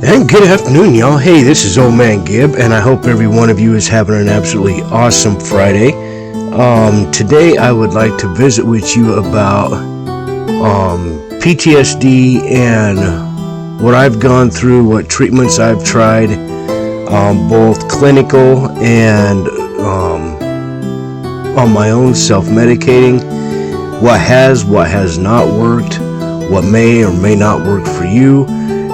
And good afternoon, y'all. Hey, this is Old Man Gib, and I hope every one of you is having an absolutely awesome Friday. Today I would like to visit with you about PTSD and what I've gone through, what treatments I've tried, both clinical and on my own, self-medicating, what has not worked, what may or may not work for you.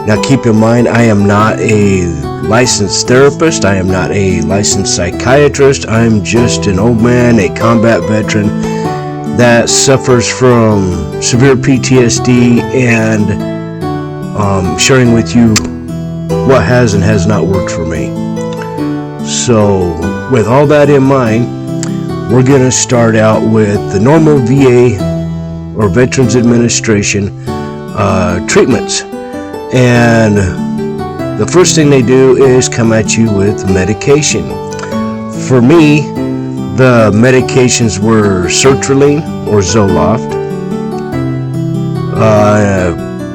Now keep in mind, I am not a licensed therapist, I am not a licensed psychiatrist, I'm just an old man, a combat veteran that suffers from severe PTSD and sharing with you what has and has not worked for me. So with all that in mind, we're going to start out with the normal VA or Veterans Administration treatments. And the first thing they do is come at you with medication. For me, the medications were sertraline or Zoloft,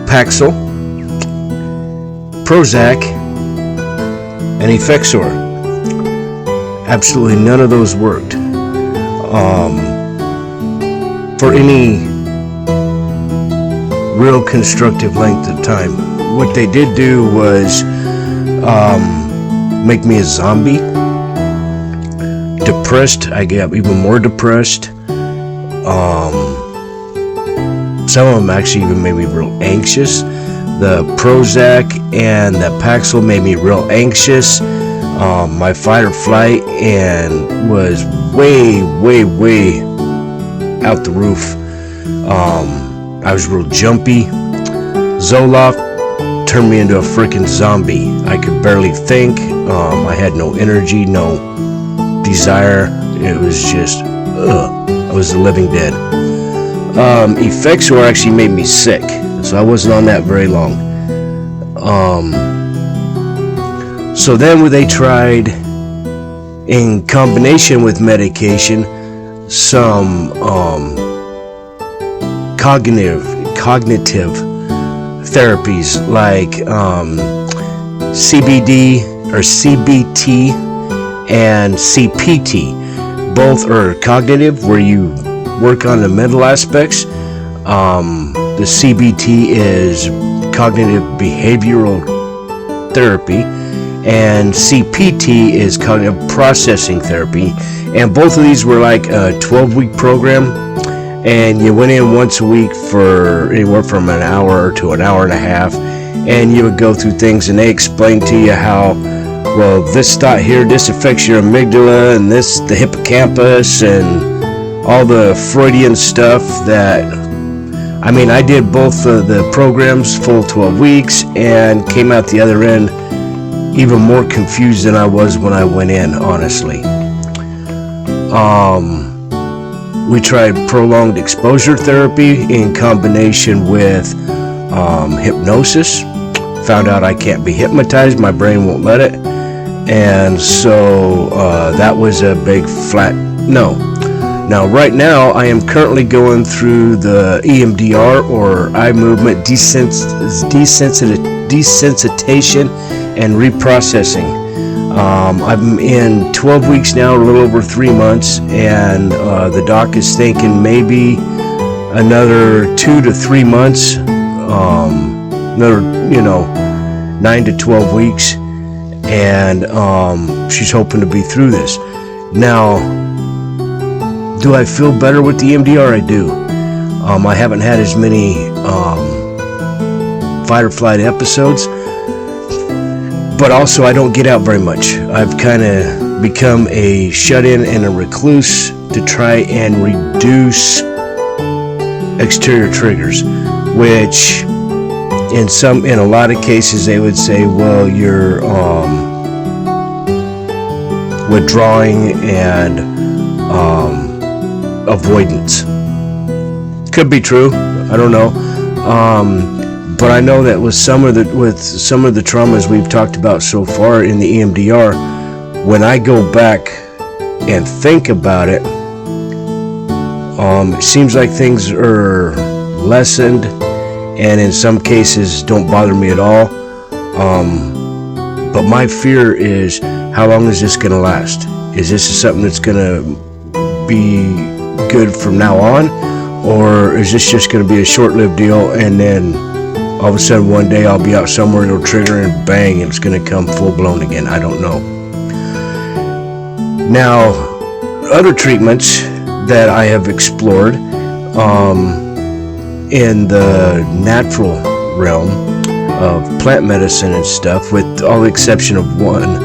Paxil, Prozac, and Effexor. Absolutely none of those worked. For any real constructive length of time. What they did do was make me a zombie. Depressed. I got even more depressed. Some of them actually even made me real anxious. The Prozac and the Paxil made me real anxious. My fight or flight and was way out the roof. I was real jumpy. Zoloft turned me into a freaking zombie. I could barely think. I had no energy, no desire. It was just, I was the living dead. Effexor actually made me sick, so I wasn't on that very long. So then when they tried, in combination with medication, some cognitive therapies like CBD or CBT and CPT. Both are cognitive, where you work on the mental aspects. The CBT is cognitive behavioral therapy, and CPT is cognitive processing therapy. And both of these were like a 12-week program, and you went in once a week for anywhere from an hour to an hour and a half, and you would go through things, and they explained to you how, well, this thought here, this affects your amygdala, and this the hippocampus, and all the Freudian stuff that, I mean, I did both of the programs, full 12 weeks, and came out the other end even more confused than I was when I went in, honestly. We tried prolonged exposure therapy in combination with hypnosis. Found out I can't be hypnotized, my brain won't let it. And so that was a big flat no. Now right now I am currently going through the EMDR or eye movement desensitization and reprocessing. I'm in 12 weeks now, a little over 3 months, and the doc is thinking maybe another 2 to 3 months, another 9 to 12 weeks, and she's hoping to be through this. Now, do I feel better with the EMDR? I do. I haven't had as many fight or flight episodes, but also I don't get out very much. I've kind of become a shut-in and a recluse to try and reduce exterior triggers, which in a lot of cases they would say, well, you're withdrawing and avoidance. Could be true. I don't know. But I know that with some of the traumas we've talked about so far in the EMDR, when I go back and think about it, it seems like things are lessened, and in some cases don't bother me at all. But my fear is, how long is this going to last? Is this something that's going to be good from now on? Or is this just going to be a short-lived deal, and then all of a sudden one day I'll be out somewhere, it'll trigger, and bang, it's going to come full-blown again? I don't know. Now, other treatments that I have explored in the natural realm of plant medicine and stuff, with all the exception of one,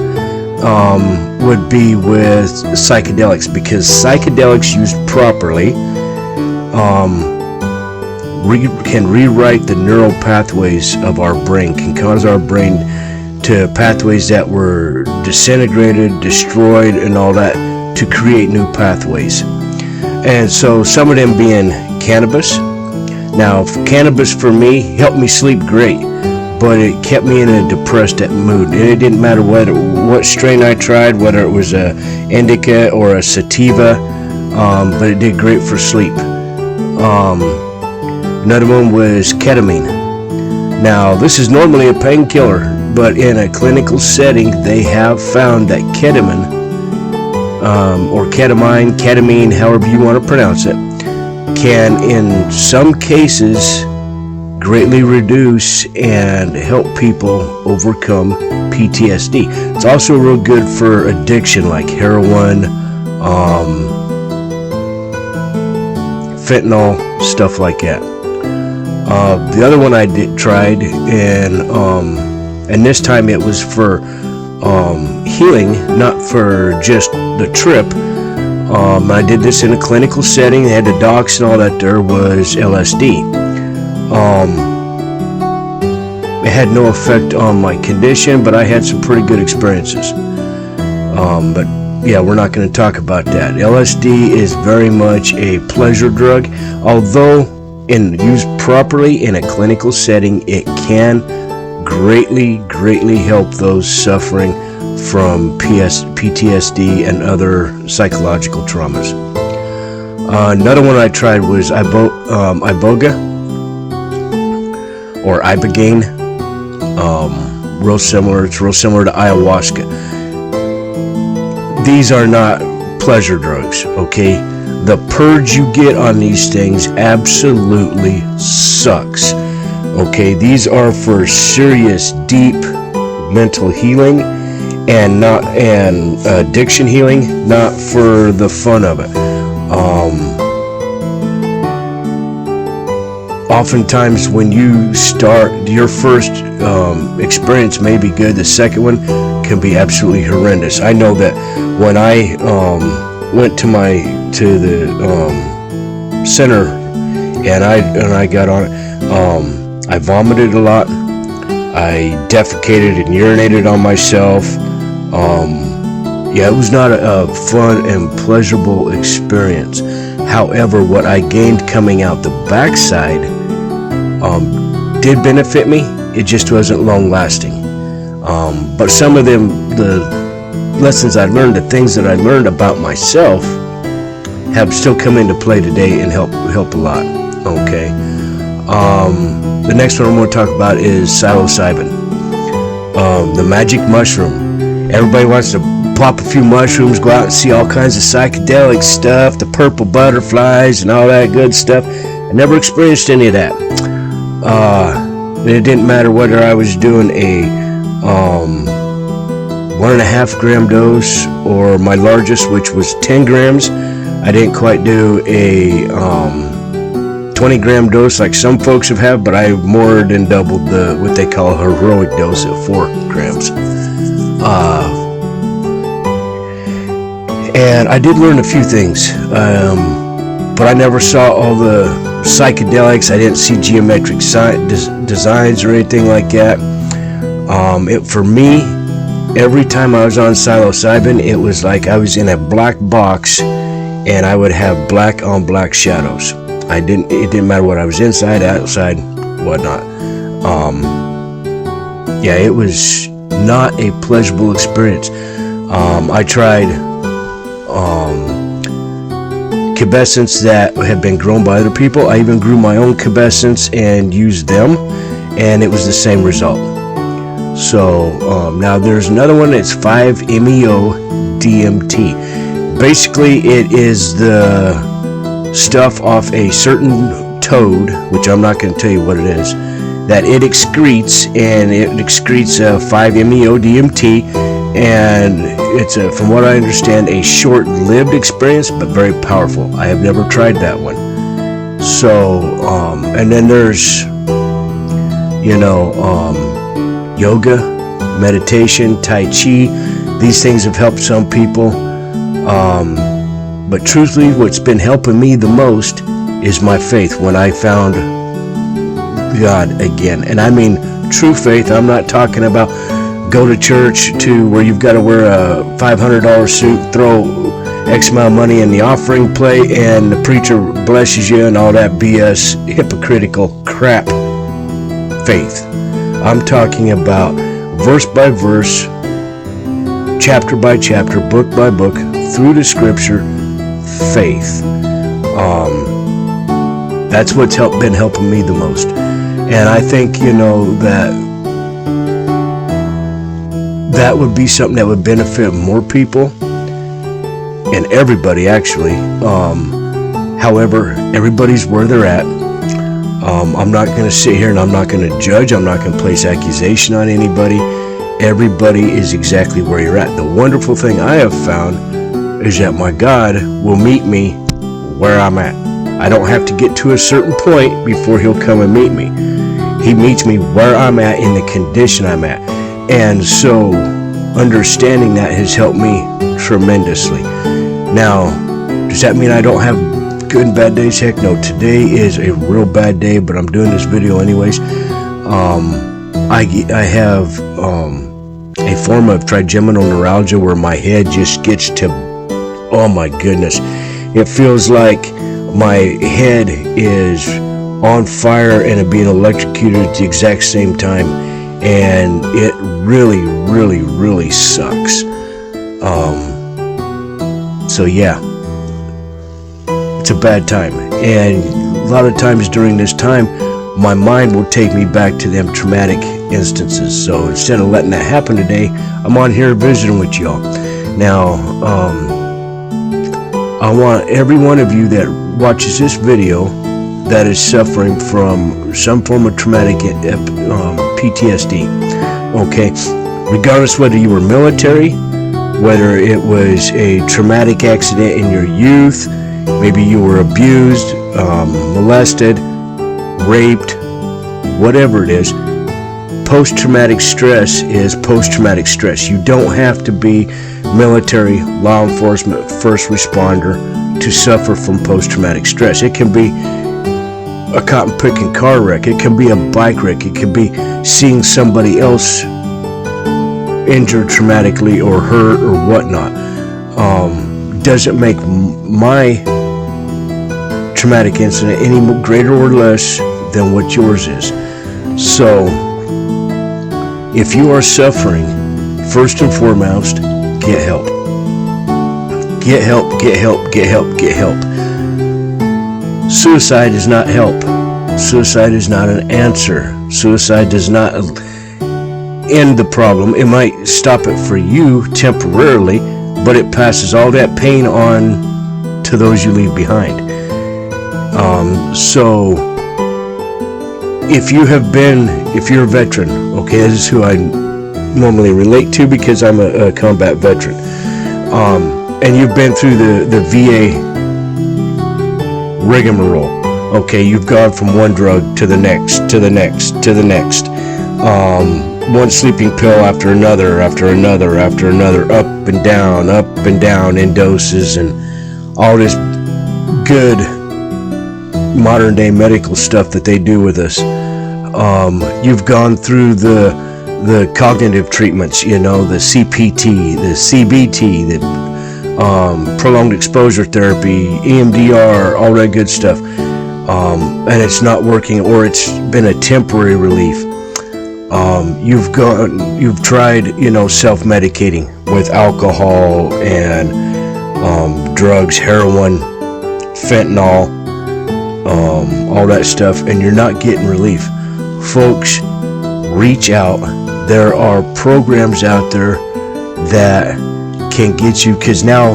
would be with psychedelics, because psychedelics used properly can rewrite the neural pathways of our brain, can cause our brain to pathways that were disintegrated, destroyed, and all that, to create new pathways. And so some of them being cannabis. Now, cannabis for me helped me sleep great, but it kept me in a depressed mood. It didn't matter what strain I tried, whether it was a indica or a sativa, but it did great for sleep. Another one was ketamine. Now, this is normally a painkiller, but in a clinical setting, they have found that ketamine, or ketamine, however you want to pronounce it, can in some cases greatly reduce and help people overcome PTSD. It's also real good for addiction like heroin, fentanyl, stuff like that. The other one I tried, and this time it was for healing, not for just the trip. I did this in a clinical setting. They had the docs and all that. There was LSD. It had no effect on my condition, but I had some pretty good experiences. But yeah, we're not going to talk about that. LSD is very much a pleasure drug, although used properly in a clinical setting, it can greatly help those suffering from PTSD and other psychological traumas. Another one I tried was Iboga or Ibogaine. It's real similar to ayahuasca. These are not pleasure drugs, okay? The purge you get on these things absolutely sucks, okay? These are for serious, deep mental healing and addiction healing, not for the fun of it. Oftentimes when you start, your first experience may be good, the second one can be absolutely horrendous. I know that when I went to the center and I got on it, I vomited a lot, I defecated and urinated on myself. It was not a fun and pleasurable experience. However, what I gained coming out the backside did benefit me. It just wasn't long lasting. But some of them, the lessons I learned, the things that I learned about myself, have still come into play today and help a lot. Okay. The next one I'm going to talk about is Psilocybin, the magic mushroom. Everybody wants to pop a few mushrooms, go out and see all kinds of psychedelic stuff, the purple butterflies and all that good stuff. I never experienced any of that. It didn't matter whether I was doing a 1.5 gram dose or my largest, which was 10 grams. I didn't quite do a 20 gram dose like some folks have, but I more than doubled what they call a heroic dose at 4 grams. And I did learn a few things, but I never saw all the psychedelics. I didn't see geometric designs or anything like that. For me, every time I was on Psilocybin, it was like I was in a black box and I would have black on black shadows. It didn't matter what I was inside, outside, whatnot. It was not a pleasurable experience. I tried cabescents that had been grown by other people. I even grew my own cabescents and used them, and it was the same result. So now there's another one that's 5-MeO-DMT. Basically, it is the stuff off a certain toad, which I'm not going to tell you what it is, that it excretes, and it excretes 5-MeO-DMT, and it's from what I understand, a short-lived experience, but very powerful. I have never tried that one. So, and then there's, yoga, meditation, Tai Chi. These things have helped some people. But truthfully, what's been helping me the most is my faith when I found God again. And I mean true faith. I'm not talking about go to church to where you've got to wear a $500 suit, throw X amount of money in the offering plate, and the preacher blesses you and all that BS, hypocritical crap faith. I'm talking about verse by verse, chapter by chapter, book by book, through the scripture, faith. That's what's been helping me the most. And I think, that would be something that would benefit more people, and everybody actually. However, everybody's where they're at. I'm not going to sit here and I'm not going to judge. I'm not going to place accusation on anybody. Everybody is exactly where you're at. The wonderful thing I have found is that my God will meet me where I'm at. I don't have to get to a certain point before he'll come and meet me. He meets me where I'm at, in the condition I'm at. And so understanding that has helped me tremendously. Now, does that mean I don't have good and bad days? Heck no. Today is a real bad day, but I'm doing this video anyways. I have a form of trigeminal neuralgia where my head just gets to, oh my goodness. It feels like my head is on fire and it being electrocuted at the exact same time. And it really, really, really sucks. So yeah, it's a bad time. And a lot of times during this time, my mind will take me back to them traumatic instances. So instead of letting that happen today, I'm on here visiting with y'all. Now, I want every one of you that watches this video that is suffering from some form of traumatic PTSD, okay, regardless whether you were military, whether it was a traumatic accident in your youth, maybe you were abused, molested, raped, whatever it is, post-traumatic stress is post-traumatic stress. You don't have to be military, law enforcement, first responder to suffer from post-traumatic stress. It can be a cotton-picking car wreck. It can be a bike wreck. It can be seeing somebody else injured traumatically or hurt or whatnot. Doesn't make my traumatic incident any greater or less than what yours is. So, if you are suffering, first and foremost, get help. Get help, get help, get help, get help. Suicide is not help. Suicide is not an answer. Suicide does not end the problem. It might stop it for you temporarily, but it passes all that pain on to those you leave behind. So if you're a veteran, okay, this is who I normally relate to because I'm a combat veteran, and you've been through the VA rigmarole. Okay, you've gone from one drug to the next, to the next, to the next. One sleeping pill after another, after another, after another, up and down in doses, and all this good modern day medical stuff that they do with us. You've gone through the cognitive treatments, the CPT, the CBT, the prolonged exposure therapy, EMDR, all that good stuff, and it's not working, or it's been a temporary relief. You've tried, self-medicating with alcohol and drugs, heroin, fentanyl, all that stuff, and you're not getting relief. Folks, reach out, there are programs out there that can get you, because now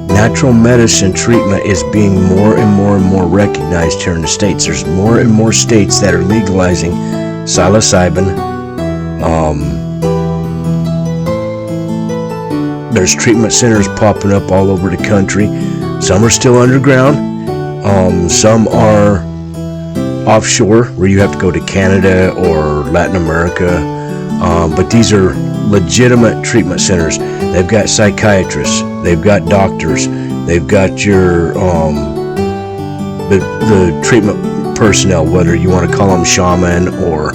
natural medicine treatment is being more and more recognized here in the States. There's more and more states that are legalizing psilocybin. There's treatment centers popping up all over the country. Some are still underground. Some are offshore, where you have to go to Canada or Latin America. But these are legitimate treatment centers. They've got psychiatrists, they've got doctors, they've got your the treatment personnel, whether you want to call them shaman or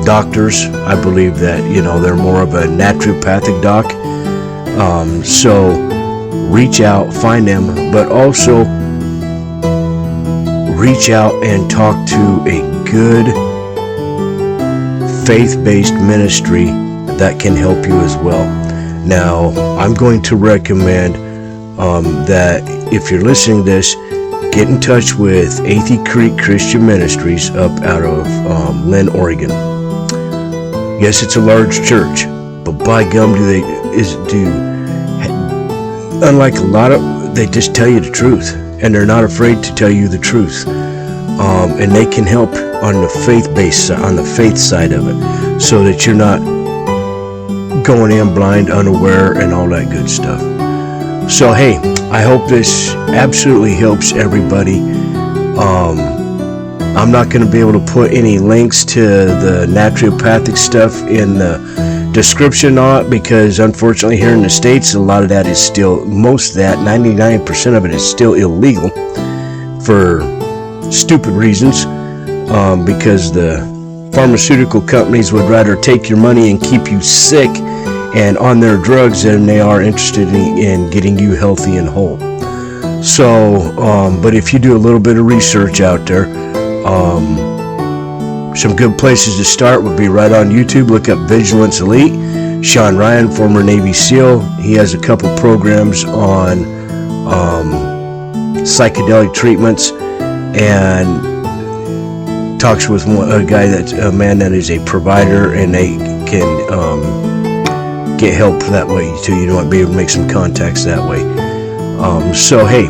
doctors. I believe that, they're more of a naturopathic doc. So reach out, find them, but also reach out and talk to a good faith-based ministry that can help you as well. Now, I'm going to recommend that if you're listening to this, get in touch with Athey Creek Christian Ministries up out of Lynn, Oregon. Yes, it's a large church, but by gum, unlike a lot of, they just tell you the truth, and they're not afraid to tell you the truth. And they can help on the faith side of it, so that you're not going in blind, unaware, and all that good stuff. So hey, I hope this absolutely helps everybody. I'm not going to be able to put any links to the naturopathic stuff in the description on it, because unfortunately here in the States, a lot of that is still, most of that, 99% of it is still illegal for stupid reasons, because the pharmaceutical companies would rather take your money and keep you sick and on their drugs than they are interested in getting you healthy and whole. So, but if you do a little bit of research out there, some good places to start would be right on YouTube. Look up Vigilance Elite. Sean Ryan, former Navy SEAL, he has a couple programs on psychedelic treatments, and talks with a man that is a provider, and they can get help that way too. You might be able to make some contacts that way. So hey,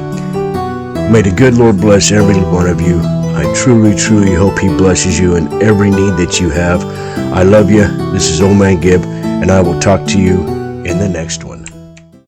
may the good Lord bless every one of you. I truly hope He blesses you in every need that you have. I love you. This is Old Man Gibb, and I will talk to you in the next one.